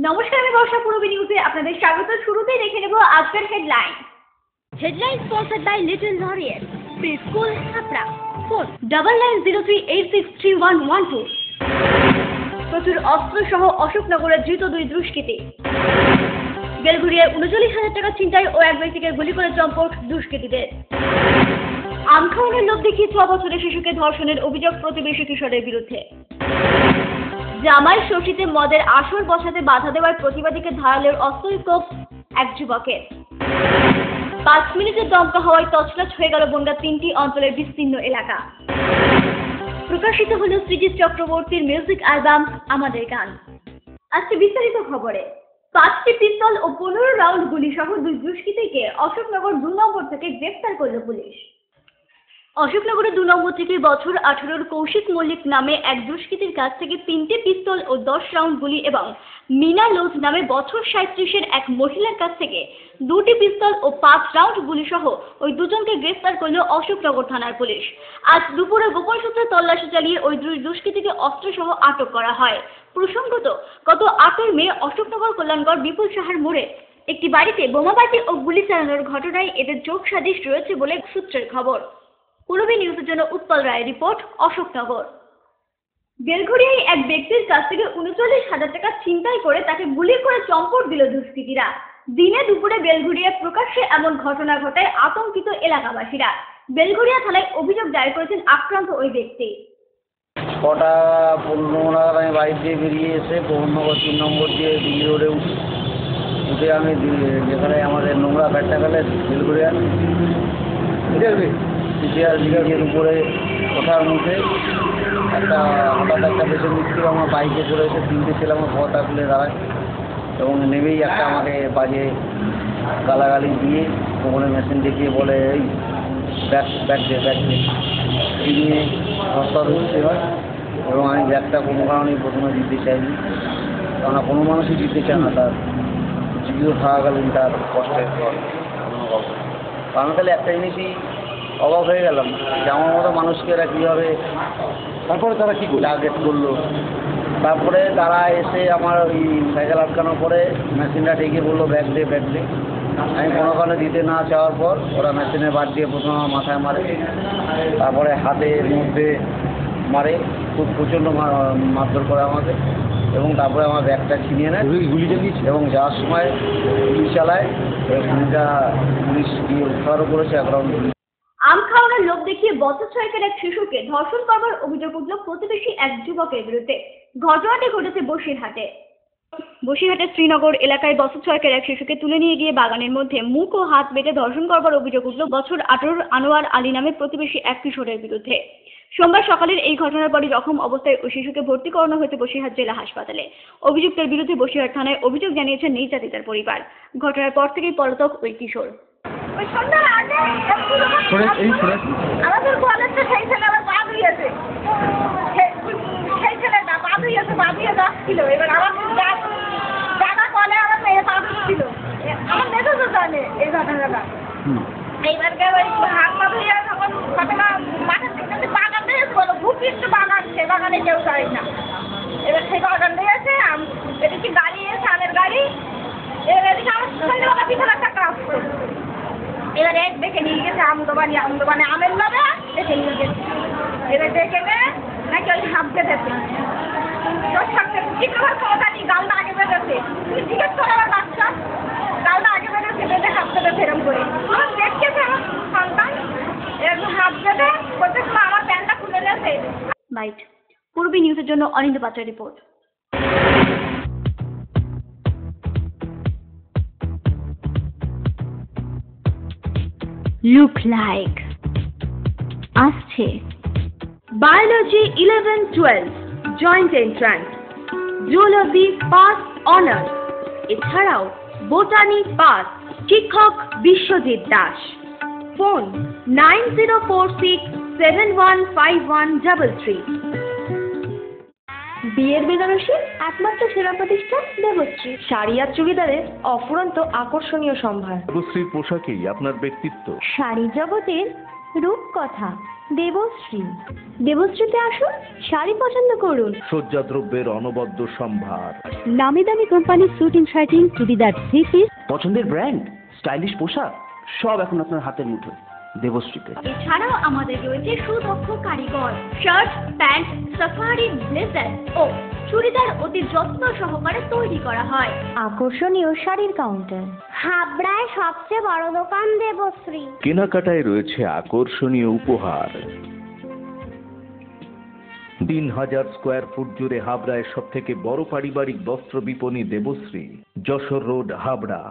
নমস্কার, আমি বর্ষা পূর্বী নিউজে আপনাদের স্বাগত। শুরুতেই দেখে নেব আজকের headline. Headline sponsored by little laureate preschool ছাত্রা। ফোন 9903863112। প্রচুর অস্ত্র সহ অশোকনগরের ধৃত 2 দুষ্কৃতী। বেলঘরিয়ায় 39,000 টাকা ছিনতাই ও এক ব্যক্তিকে গুলি করে চম্পট দুষ্কৃতীদের। আম খাওয়ানোর লোভ দেখিয়ে 6 বছরের শিশুকে ধর্ষণের অভিযোগ প্রতিবেশী কিশোরের বিরুদ্ধে। জামাই ষষ্ঠীতে মদের আসর বসাতে বাধা দেওয়ার প্রতিবাদীকে ধারালের অস্ত্রের কোপ এক যুবকের। 5 মিনিটের দমকা হওয়ায় তছনছ হয়ে গেল বনগাঁ 3টি অঞ্চলের বিস্তীর্ণ এলাকা। প্রকাশিত হল সৃজিত চক্রবর্তীর মিউজিক অ্যালবাম আমাদের গান। আজকে বিস্তারিত খবরে। 5টি পিস্তল ও 15 রাউন্ড গুলি সহ 2 দুষ্কৃতীকে অশোকনগর 2 নম্বর থেকে গ্রেফতার করল পুলিশ। অশোকনগরের 2 নম্বর থেকে বছর 18 কৌশিক মল্লিক নামে এক দুষ্কৃতীর কাছ থেকে 3টে পিস্তল ও 10 রাউন্ড গুলি এবং মিনা লোজ নামে বছর 37-এর এক মহিলার কাছ থেকে 2টি পিস্তল ও 5 রাউন্ড গুলি সহ ওই দুজনকে গ্রেফতার করল অশোকনগর থানার পুলিশ। আজ দুপুরে গোপন সূত্রে তল্লাশি চালিয়ে ওই 2 দুষ্কৃতীকে অস্ত্রসহ আটক করা হয়। প্রসঙ্গত, গত 8 মে অশোকনগর কল্যাণগড় বিপুল সাহার মোড়ে একটি বাড়িতে বোমাবাজি ও গুলি চালানোর ঘটনায় এদের যোগ সাজিশ রয়েছে বলে সূত্রের খবর। পূর্বী নিউজের জন্য উৎপল রায়ের রিপোর্ট, অশোকনগর। বেলঘরিয়ায় এক ব্যক্তির কাছ থেকে 39,000 টাকা ছিনতাই করে তাকে গুলি করে চম্পট দিল দুষ্কৃতীরা। দিনে দুপুরে বেলঘরিয়ায় প্রকাশ্যে এমন ঘটনা ঘটায় আতঙ্কিত এলাকাবাসীরা। বেলঘরিয়া থানায় অভিযোগ দায়ের করেছেন আক্রান্ত ওই ব্যক্তি। 6টা 15 নাগাদ আমি বাড়ি দিয়ে বেরিয়ে এসে মোহননগর 3 নম্বর দিয়ে দিল্লি রোডে উঠে আমি যেখানে আমাদের নোংরা ব্যাটটা গেলে বেলঘরিয়া বিকাশের উপরে ওঠার মুখে হঠাৎ একটা পেছন দিক থেকে আমার বাইকে চলে এসে 3টে ছেলে আমার পথা খুলে দাঁড়ায় এবং নেমেই একটা আমাকে বাজে গালাগালি দিয়ে ওখানে মেশিন দেখিয়ে বলে এই ব্যাগ দে এই নিয়ে সস্তা ধরতে হয় এবং আমি ব্যাগটা কোনো কারণেই প্রথমে দিতে চাইনি, কেননা কোনো মানুষই দিতে চায় না তার জীবিত থাকাকালীন তার কষ্টের ফল। আমি তাহলে একটা জিনিসই অবাক হয়ে গেলাম যে আমার মতো মানুষকে এরা কীভাবে, তারপরে তারা কী টার্গেট করলো। তারপরে তারা এসে আমার ওই সাইকেল আটকানোর পরে মেশিনটা ডেকে বললো ব্যাগ দে। আমি কোনো কারণে দিতে না চাওয়ার পর ওরা মেশিনে বাদ দিয়ে প্রথমে আমার মাথায় মারে, তারপরে হাতের মধ্যে মারে, খুব প্রচণ্ড মারধর করে আমাকে এবং তারপরে আমার ব্যাগটা ছিনিয়ে নেয় গুলি চালিয়েছে এবং যাওয়ার সময় গুলি চালায়। গুলিটা পুলিশ গিয়ে উদ্ধারও করেছে এখন। আম খাওয়ানোর লোভ দেখিয়ে বছর 6-এর এক শিশুকে ধর্ষণ করবার অভিযোগ উঠল প্রতিবেশী এক যুবকের বিরুদ্ধে। ঘটনাটি ঘটেছে বসিরহাটের শ্রীনগর এলাকায় বছর 6-এর এক শিশুকে তুলে নিয়ে গিয়ে বাগানের মধ্যে মুখ ও হাত বেঁধে ধর্ষণ করবার অভিযোগ উঠল বছর 18 আনোয়ার আলী নামে প্রতিবেশী এক কিশোরের বিরুদ্ধে। সোমবার সকালের এই ঘটনার পরই জখম অবস্থায় ওই শিশুকে ভর্তি করানো হয়েছে বসিরহাট জেলা হাসপাতালে। অভিযুক্তের বিরুদ্ধে বসিরহাট থানায় অভিযোগ জানিয়েছে নির্যাতিতার পরিবার। ঘটনার পর থেকেই পলাতক ওই কিশোর। আমাদের কলেজে সেই ছেলে আবার পা ধুয়েছে, সেই ছেলেটা পা ধুয়ে যাচ্ছিল। এবার আমার জানা কলে আমার মেয়ে পা ধুচ্ছিল, আমার মেয়ে তো জানে এই ঘটনাটা। এইবারকে ওই হাত পা ধুয়ে যখন ঘটনা মাঠের দিকে বাগান দিয়েছে বলো, ভূপৃষ্ঠ বাগান, সে বাগানে কেউ যায় না। এবার সেই বাগান দিয়েছে, এদিকে গাড়ি এসে আমের গাড়ি, এবার এদিকে আমার সন্ধ্যেবেলা পিছনে একটা কাজ করছে। এবারে দেখে নিয়ে গেছে আমদোবানি আমের লবে দেখে নিয়ে গেছে। এবার দেখে নে নাকি ওই হাত বেঁধেছে, তোর সঙ্গে জিজ্ঞাসার ক্ষমতা নেই, গালটা আগে বেঁধেছে। তুমি জিজ্ঞেস করো আমার বাচ্চা, গালটা আগে বেঁধেছে, বেঁধে হাত বেঁধেছে এরম করে। আমার দেখতেছে আমার সন্তান এরকম হাত বেঁধে বলতে আমার প্যান্টটা খুলে গেছে। বাইট পূর্বী নিউজের জন্য অনিন্দ পাত্রের রিপোর্ট। লুক লাইক আসছে biology 11-12 joint entrance, zoology pass honours, এছাড়াও বোটানি পাস। শিক্ষক বিশ্বজিৎ দাস। ফোন 9046715133। বিয়ের বেনারসি একমাত্র সেরা প্রতিষ্ঠান দেবশ্রী। শাড়ি আর চুড়িদারের অফুরন্ত আকর্ষণীয় সম্ভার। দেবশ্রীর পোশাকেই আপনার ব্যক্তিত্ব। শাড়ি জগতের রূপকথা, দেবশ্রী। দেবশ্রীতে আসুন, শাড়ি পছন্দ করুন। সজ্জাদ্রব্যের অনবদ্য সম্ভার, নামি দামি কোম্পানির শুটিং শার্টিং, চুড়িদার, থ্রি পিস। পছন্দের ব্র্যান্ড, স্টাইলিশ পোশাক সব এখন আপনার হাতের মুঠোয় দেবশ্রীতে। এছাড়াও আমাদের রয়েছে সুদক্ষ কারিগর। শার্ট, প্যান্ট, সাফারি, ব্লেজার ও চুড়িদার অতি যত্ন সহকারে তৈরি করা হয়। আকর্ষণীয় শাড়ির কাউন্টার, হাবড়ায় সবচেয়ে বড় দোকান দেবশ্রী। কেনাকাটায় রয়েছে আকর্ষণীয় উপহার। 3000 স্কোয়ার ফুট জুড়ে হাবড়ায় সব থেকে বড় পারিবারিক বস্ত্র বিপণী দেবশ্রী, যশোর রোড, হাবড়া।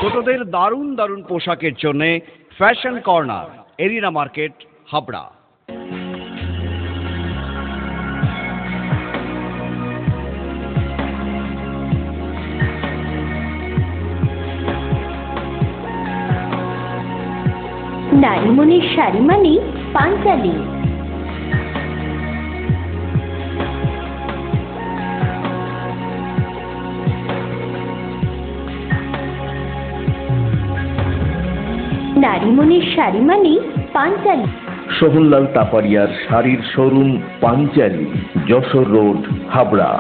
ছোটদের দারুণ দারুণ পোশাকের জন্য fashion corner, Arena market, Habra. নারীমণির শাড়ি মানে পাঞ্চালী। নারীমণির শাড়ি মানে পাঞ্চালী। সোহনলাল তাপারিয়ার শাড়ির শোরুম, পাঞ্চালী, যশোর রোড, হাবড়া।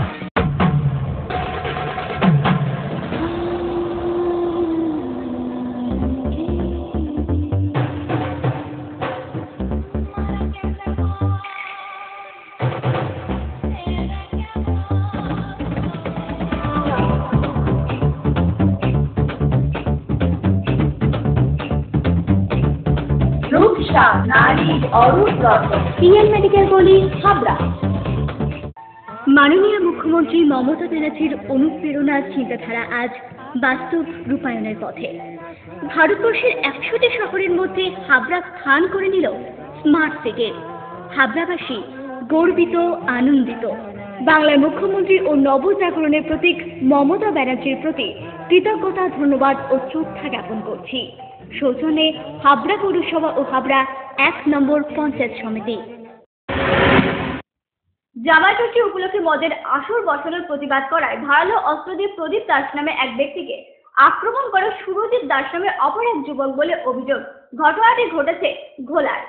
রূপসা নারী অরূপ রত্ন, পিএন মেডিকেল গলি, হাবড়া। মাননীয় মুখ্যমন্ত্রী মমতা ব্যানার্জির অনুপ্রেরণার চিন্তাধারা আজ বাস্তব রূপায়ণের পথে। ভারতবর্ষের 100টি শহরের মধ্যে হাবড়া স্থান করে নিল স্মার্ট সিটি। হাবড়াবাসী গর্বিত, আনন্দিত। বাংলার মুখ্যমন্ত্রী ও নবজাগরণের প্রতীক মমতা ব্যানার্জির প্রতি কৃতজ্ঞতা, ধন্যবাদ ও শ্রদ্ধা জ্ঞাপন করছি। সৌজন্যে হাবড়া পৌরসভা ও হাবড়া 1 নম্বর পঞ্চায়েত সমিতি। জামাই ষষ্ঠী উপলক্ষে মদের আসর বসানোর প্রতিবাদ করায় ধারালো অস্ত্র দিয়ে প্রদীপ দাস নামে এক ব্যক্তিকে আক্রমণ করে সুরজিৎ দাস নামে অপর এক যুবক বলে অভিযোগ। ঘটনাটি ঘটেছে ঘোলায়।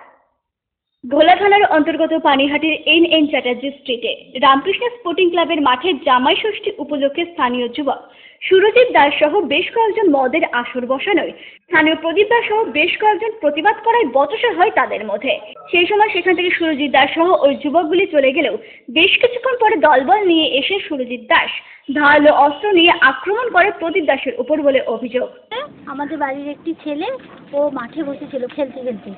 ঘোলা থানার অন্তর্গত পানিহাটির NN চ্যাটার্জি স্ট্রিটে রামকৃষ্ণ স্পোর্টিং ক্লাবের মাঠে জামাই ষষ্ঠী উপলক্ষে স্থানীয় যুবক সুরজিৎ দাস সহ বেশ কয়েকজন মদের আসর বসানোয় স্থানীয় প্রদীপ দাস সহ বেশ কয়েকজন প্রতিবাদ করায় বচসা হয় তাদের মধ্যে। সেই সময় সেখান থেকে সুরজিৎ দাস সহ ওই যুবকগুলি চলে গেলেও বেশ কিছুক্ষণ পরে দলবল নিয়ে এসে সুরজিৎ দাস ধারালো অস্ত্র নিয়ে আক্রমণ করে প্রদীপ দাসের উপর বলে অভিযোগ। আমাদের বাড়ির একটি ছেলে, ও মাঠে বসেছিল খেলতে খেলতে।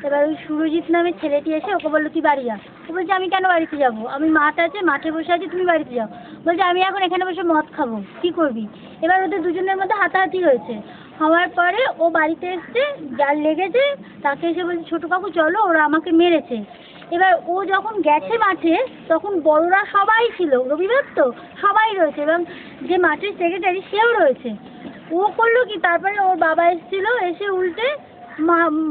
এবার ওই সুরজিৎ নামের ছেলেটি এসে ওকে বললো তুই বাড়ি যা। ও বলছে আমি কেন বাড়িতে যাবো, আমি মাঠ আছে, মাঠে বসে আছি, তুমি বাড়িতে যাও। বলছে আমি এখন এখানে বসে মদ খাবো, কি করবি। এবার ওদের দুজনের মধ্যে হাতাহাতি হয়েছে। হওয়ার পরে ও বাড়িতে এসছে, যার লেগেছে তাকে এসে বলছে ছোটো কাকু চলো, ওরা আমাকে মেরেছে। এবার ও যখন গেছে মাঠে তখন বড়রা সবাই ছিল, রবিবার তো সবাই রয়েছে, এবং যে মাঠের সেক্রেটারি সেও রয়েছে। ও করলো কি, তারপরে ওর বাবা এসেছিল, এসে উল্টে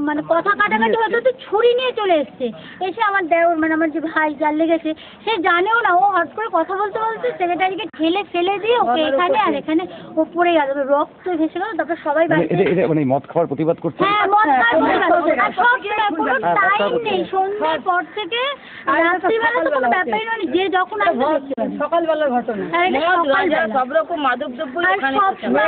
মানে কথা কাটাকাটি হতে হতে ছুরি নিয়ে চলে এসছে। এসে আমার দেওর মানে আমার যে ভাই যার লেগেছে সে জানেও না, ও হট করে কথা বলতে বলতে সেক্রেটারিকে ঠেলে ফেলে দিয়ে ওকে এখানে আর এখানে ও পড়ে গেল, রক্ত ভেসে গেল। তারপর সবাই মানে মদ খাওয়ার প্রতিবাদ করছে। হ্যাঁ, মদ খাওয়ার কোনো টাইম নেই, সন্ধ্যার পর থেকে রাত্রিবেলা তো কোনো ব্যাপারই নয়, যে যখন সকালবেলার ঘটনা, সব রকম মাদক দ্রব্য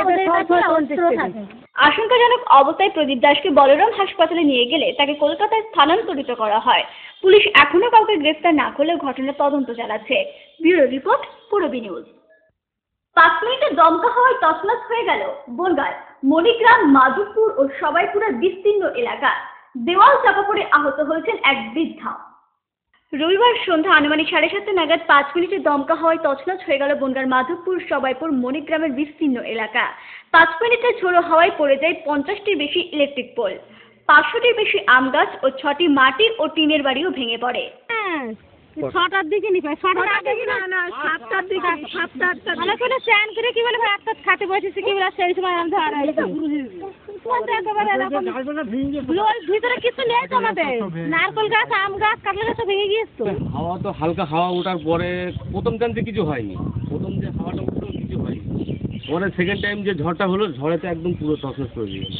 ওদের কাছে অস্ত্র থাকে। আশঙ্কাজনক অবস্থায় প্রদীপ দাসকে বলরাম হাসপাতালে নিয়ে গেলে তাকে কলকাতায় স্থানান্তরিত করা হয়। পুলিশ এখনো কাউকে গ্রেফতার না করলেও ঘটনার তদন্ত চালাচ্ছে। Bureau report, Purabi news. 5 মিনিটে দমকা হওয়ায় তছনছ হয়ে গেল বনগাঁ, মণিগ্রাম, মাধবপুর ও সবাইপুরের বিস্তীর্ণ এলাকা। দেওয়াল চাপা পড়ে আহত হয়েছেন এক বৃদ্ধা। রবিবার সন্ধ্যা আনুমানিক 7:30 নাগাদ 5 মিনিটে দমকা হওয়ায় তছনছ হয়ে গেল বনগাঁর মাধবপুর, সবাইপুর, মণিগ্রামের বিস্তীর্ণ এলাকা। 5 মিনিটে ঝোড়ো হাওয়ায় পড়ে যায় 50টির বেশি ইলেকট্রিক পোল, 500টির বেশি আম গাছ ও 6টি মাটির ও টিনের বাড়িও ভেঙে পড়ে। 6টার দিকে নি ভাই 6টার দিকে না 7টার দিকে 7টা মানে করে স্নান করে কি বলে ভাই একটা খাতে বসেছি কি বলে সেই সময় আমি ধরা হয়েছে ভিতরে কিছু নেই তো আমাদের নারকেল গাছ আম গাছ কাঁঠাল গাছ ভেঙে গিয়েছে তো হাওয়া তো হালকা হাওয়া ওঠার পরে প্রথম টাইমে কিছু হয়নি, প্রথম যে হাওয়াটা উঠলো কিছু হয়নি, পরে সেকেন্ড টাইম যে ঝড়টা হলো ঝড়েতে একদম পুরো তছনছ করে দিয়ে গেল।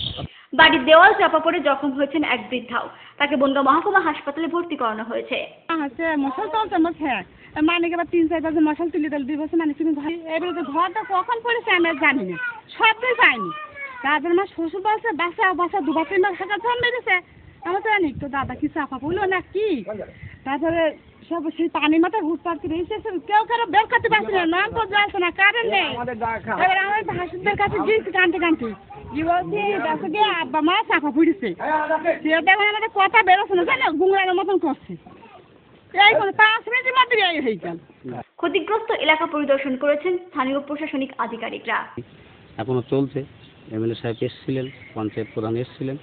বাড়ির দেওয়াল চাপা পড়ে জখম হয়েছেন এক বৃদ্ধাও। তাকে বনগাঁ মহকুমা হাসপাতালে ভর্তি করানো হয়েছে। হচ্ছে মশাল চলছে মশা মানে এবার 3-4 মশাল তুলে দিল 2 বছর মানে তুমি এবারে তো ঘরটা কখন পড়েছে আমি আর জানি না, সবটাই পাইনি। তারপরে আমার শ্বশুর বলছে বাসা 2-3 মাস থাকার জন্য বেরিয়েছে। আমার তো জানি তো দাদা কি চাপা পড়লো না কি, তারপরে সব সেই পানি মাথায় হুট পাট করে এসেছে, কেউ কারো বের করতে পারছে না, নাম তো যাচ্ছে না, কারেন্ট নেই। এবার আমার ভাসুরদের কাছে গিয়েছি কানতে কি বলছি দেখো গিয়ে আব্বা মা চাপা পড়েছে, সেটা এখন আমাদের কথা বেরোচ্ছে না জানো, গুংড়ানোর মতন করছে। এই 5 মিনিটের মধ্যে হয়ে গেল। ক্ষতিগ্রস্ত এলাকা পরিদর্শন করেছেন স্থানীয় প্রশাসনিক আধিকারিকরা। এখনো চলছে, এমএলএ সাহেব এসেছিলেন, পঞ্চায়েত প্রধান এসেছিলেন,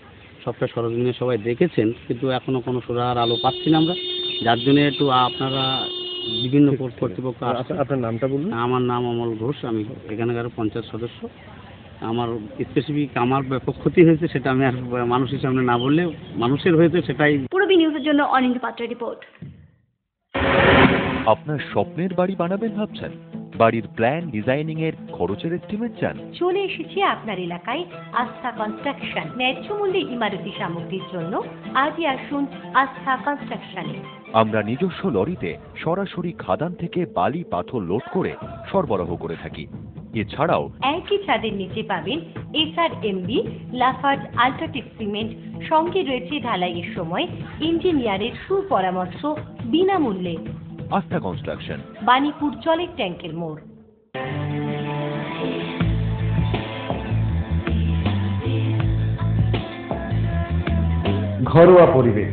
সবটা সরজমিনে সবাই দেখেছেন, কিন্তু এখনো কোনো সুরাহার আলো পাচ্ছি না আমরা, যার জন্য একটু আপনারা বিভিন্ন কর্তৃপক্ষ। আপনার নামটা বলুন। আমার নাম অমল ঘোষ, আমি এখানকার পঞ্চায়েত সদস্য। আমার স্পেসিফিক আমার ব্যাপক ক্ষতি হয়েছে সেটা আমি আর মানুষের সামনে না বললে, মানুষের হয়েছে সেটাই। পূর্বী নিউজের জন্য অনিন্দ পাত্রের রিপোর্ট। আপনার স্বপ্নের বাড়ি বানাবেন ভাবছেন? বাড়ির প্ল্যান ডিজাইনিং এর খরচের এস্টিমেট চান? চলে এসেছে আপনার এলাকায় আস্থা কনস্ট্রাকশন। ন্যায্য মূল্যে ইমারতি সামগ্রীর জন্য আজই আসুন আস্থা কনস্ট্রাকশনে। আমরা নিজস্ব লরিতে সরাসরি খাদান থেকে বালি পাথর লোড করে সরবরাহ করে থাকি। এছাড়াও একই ছাদের নিচে পাবেন SRMB, লাফার্জ, আল্ট্রাটেক সিমেন্ট, সঙ্গে রয়েছে ঢালাইয়ের সময় ইঞ্জিনিয়ারের সুপরামর্শ বিনামূল্যে। আস্থা কনস্ট্রাকশন, বাণীপুর জলের ট্যাঙ্কের মোড়। ঘরোয়া পরিবেশ,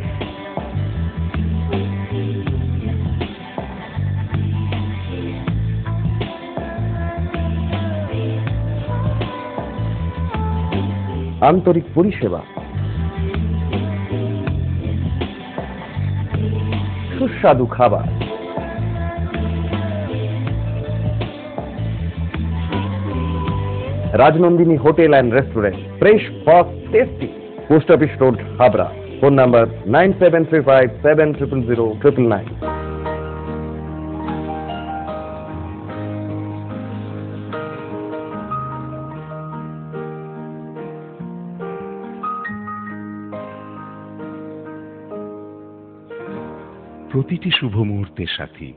আন্তরিক পরিষেবা, সুস্বাদু খাবার, Rajnandini hotel and restaurant, fresh, fast, tasty. Post office road, Habra. Phone number 9735700999। প্রতিটি শুভ মুহূর্তের সাথী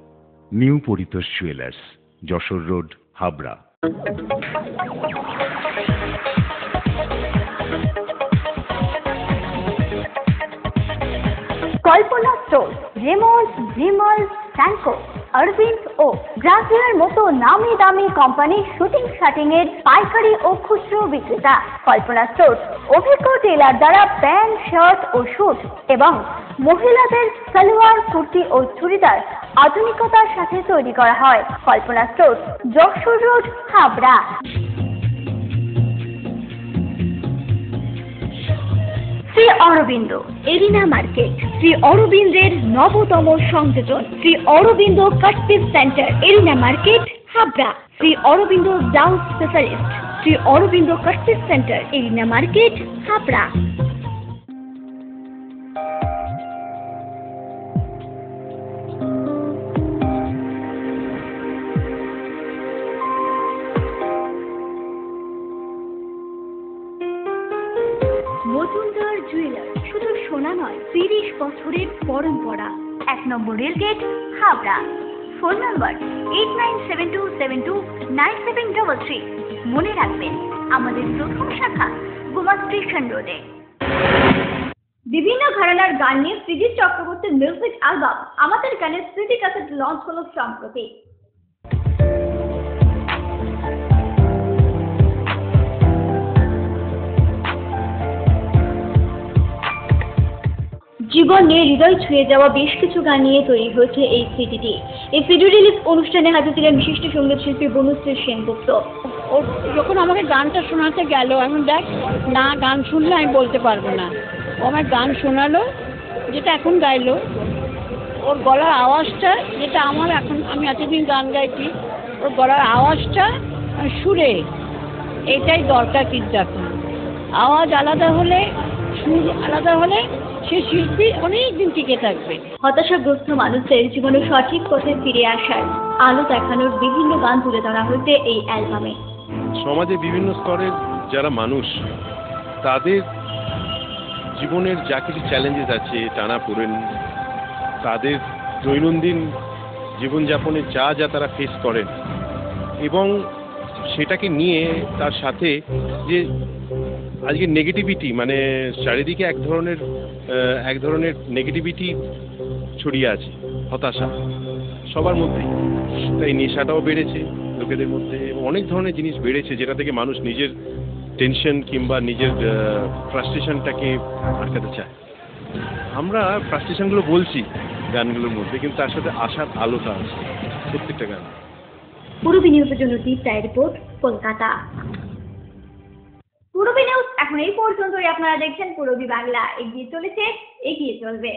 new Paritosh jewellers, Jessore road, Habra. Kalpana store, Raymonds, Vimal, Sanco, Arvind ও গ্রাসিয়ার মতো নামি দামি কোম্পানির শুটিং শাটিং এর পাইকারি ও খুচরো বিক্রেতা। কল্পনা স্টোর অভিজ্ঞ টেলার দ্বারা প্যান্ট, শার্ট ও স্যুট এবং মহিলাদের সালোয়ার, কুর্তি ও চুড়িদার আধুনিকতার সাথে তৈরি করা হয়। Kalpana store, Jessore road, Habra. Shri Aurobindo Arena market, Shri অরবিন্দের নবতম সংযোজন, Shri Aurobindo cut piece centre, Arena market, Habra. Shri Aurobindo blouse specialist, Shri Aurobindo cut piece centre, Arena market, Habra. Majumdar jeweller, শুধু সোনা নয়, 30 বছরের পরম্পরা। 1 number rail gate, Habra. Phone number 8972729733। মনে রাখবেন, আমাদের প্রথম শাখা গোমা স্টেশন রোডে। বিভিন্ন ঘরানার গান নিয়ে সৃজিত চক্রবর্তীর মিউজিক অ্যালবাম আমাদের গানের স্মৃতি ক্যাসেট লঞ্চ হলো সম্প্রতি। জীবন নিয়ে হৃদয় ছুঁয়ে যাওয়া বেশ কিছু গান নিয়ে তৈরি হয়েছে এই সিডিটি। এই সিডি রিলিজ অনুষ্ঠানে হাজির ছিলেন বিশিষ্ট সঙ্গীত শিল্পী বনুশ্রী সেনগুপ্ত। ও যখন আমাকে গানটা শোনাতে গেল, আমি দেখ না গান শুনলে আমি বলতে পারবো না। ও আমার গান শোনালো, যেটা এখন গাইলো, ওর গলার আওয়াজটা, যেটা আমার এখন, আমি এতদিন গান গাইছি, ওর গলার আওয়াজটা সুরে, এটাই দরকার। কিন্তু এখন আওয়াজ আলাদা হলে, সুর আলাদা হলে সে শিল্পী অনেক দিন টিকে থাকবে। হতাশাগ্রস্ত মানুষদের জীবনে সঠিক পথে ফিরে আসার আলো দেখানোর বিভিন্ন গান তুলে ধরা হয়েছে এই অ্যালবামে। সমাজে বিভিন্ন স্তরের যারা মানুষ, তাদের জীবনের যা কিছু চ্যালেঞ্জেস আছে, টানাপোড়েন, তাদের দৈনন্দিন জীবনযাপনে যা যা তারা ফেস করেন, এবং সেটাকে নিয়ে তার সাথে যে আজকে নেগেটিভিটি, মানে চারিদিকে এক ধরনের নেগেটিভিটি ছড়িয়ে আছে, হতাশা সবার মধ্যেই। তাই নেশাটাও বেড়েছে লোকেদের মধ্যে, এবং অনেক ধরনের জিনিস বেড়েছে যেটা থেকে মানুষ নিজের টেনশন কিংবা নিজের ফ্রাস্ট্রেশনটাকে আটকাতে চায়। আমরা ফ্রাস্ট্রেশনগুলো বলছি গানগুলোর মধ্যে, কিন্তু তার সাথে আশার আলোটা আছে প্রত্যেকটা গান। পূরবী নিউজের জন্য দীপ রায়ের রিপোর্ট, কলকাতা। পূরবী নিউজ এখন এই পর্যন্তই। আপনারা দেখছেন পূরবী বাংলা। এগিয়ে চলেছে, এগিয়ে চলবে।